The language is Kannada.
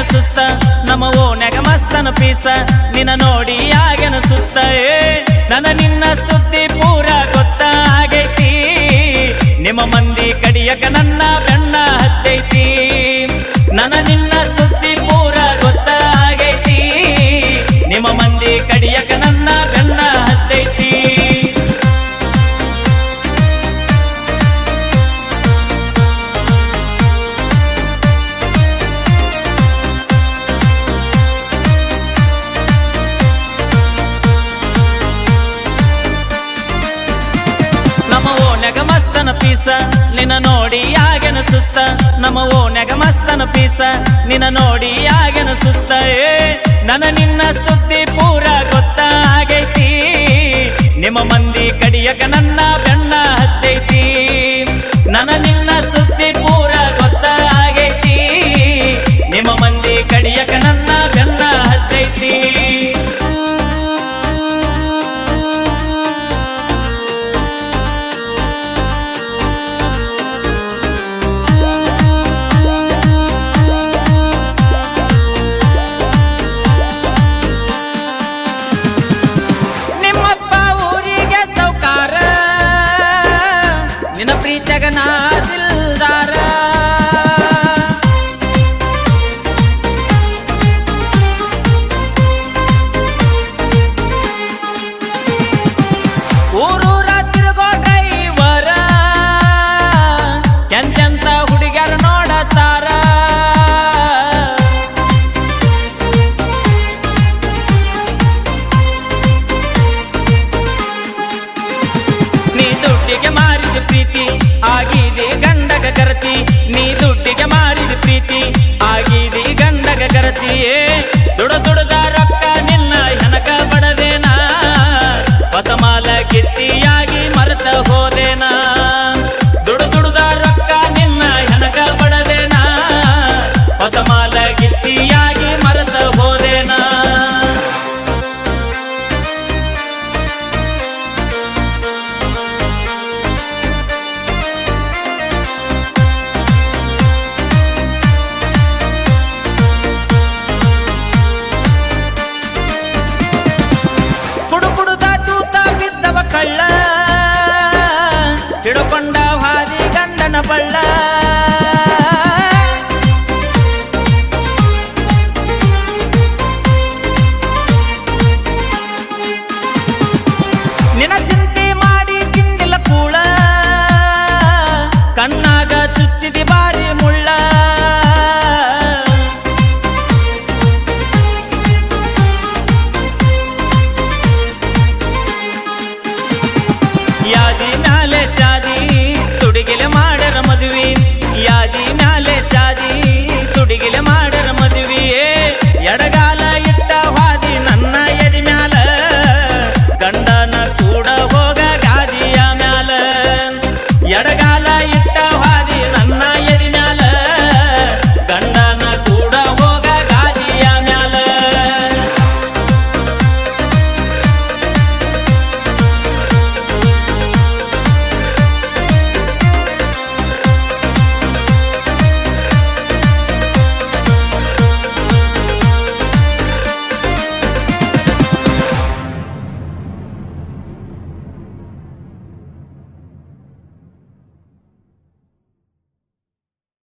ಸುಸ್ತ ನಮ್ಮ ಓನ್ಯಾಗ ಮಸ್ತನ ಪೀಸ ನಿನ್ನ ನೋಡಿ ಆಗ್ಯನ ಸುಸ್ತ ನನ್ನ ನಿನ್ನ ಸುದ್ದಿ ಪೂರ ಗೊತ್ತಾಗೈತಿ ನಿಮ್ಮ ಮಂದಿ ಕಡಿಯಕ ನನ್ನ ಬೆನ್ನ ಹತ್ತೈತಿ ನನ್ನ ನಿನ್ನ ಸುದ್ದಿ ಪೂರ ಗೊತ್ತಾಗೈತಿ ನಿಮ್ಮ ಮಂದಿ ಕಡಿಯಕ ನನ್ನ ಬೆನ್ನ ಹತ್ತೈತಿ ಮಸ್ತನ ಪೀಸ ನಿನ್ನ ನೋಡಿ ಆಗ್ಯನ ಸುಸ್ತ ನಮ್ಮ ಓನ್ಯಾಗ ಮಸ್ತನ ಪೀಸ ನಿನ್ನ ನೋಡಿ ಆಗ್ಯನ ಸುಸ್ತ ನನ್ನ ನಿನ್ನ ಸುದ್ದಿ ಪೂರ ಗೊತ್ತಾಗೈತಿ ನಿಮ್ಮ ಮಂದಿ ಕಡಿಯಕ ನನ್ನ ಬೆನ್ನ ಹತ್ತೈತಿ ನನ್ನ ನಿನ್ನ ಸುದ್ದಿ ಪೂರ ಗೊತ್ತಾಗೈತಿ ನಿಮ್ಮ ಮಂದಿ ಕಡಿಯಕ ನನ್ನ ಬೆನ್ನ ಹತ್ತೈತಿ ನಿನ್ನ ಪ್ರೀತಿಯಾಗ ನಾ ದಿಲ್ದಾರ ಊರೂರ ತಿರುಗೋ ಡ್ರೈವರ ಎಂತೆಂತ ಹುಡುಗ್ಯಾರ ನೋಡತಾರ ನೀ ದುಡ್ಡಿಗೆ ಮಾರಿದ ಪ್ರೀತಿ ಆಗಿದೆ ಗಂಡಗ ಗರತಿ ನೀ ದುಡ್ಡಿಗೆ ಮಾರಿದ ಪ್ರೀತಿ ಆಗಿದೆ ಗಂಡಗ ಗರತಿಯೇ ದುಡದ ರೊಕ್ಕ ನಿನ್ನ ಹೆನಕ ಬಡದೇನಾ ಹೊಸ ಮಾಲ ಗಿತ್ತಿಯಾಗಿ ಮರೆತ ಹೋದೇನಾ ದುಡದ ರೊಕ್ಕ ನಿನ್ನ ಹೆನಕ ಬಡದೇನಾ ಹೊಸ ಮಾಲ ಗಿತ್ತಿಯಾಗಿ ಮರೆತ ಹೋದೇನಾ ಕಳ್ಳ ಹಿಡ್ಕೊಂಡ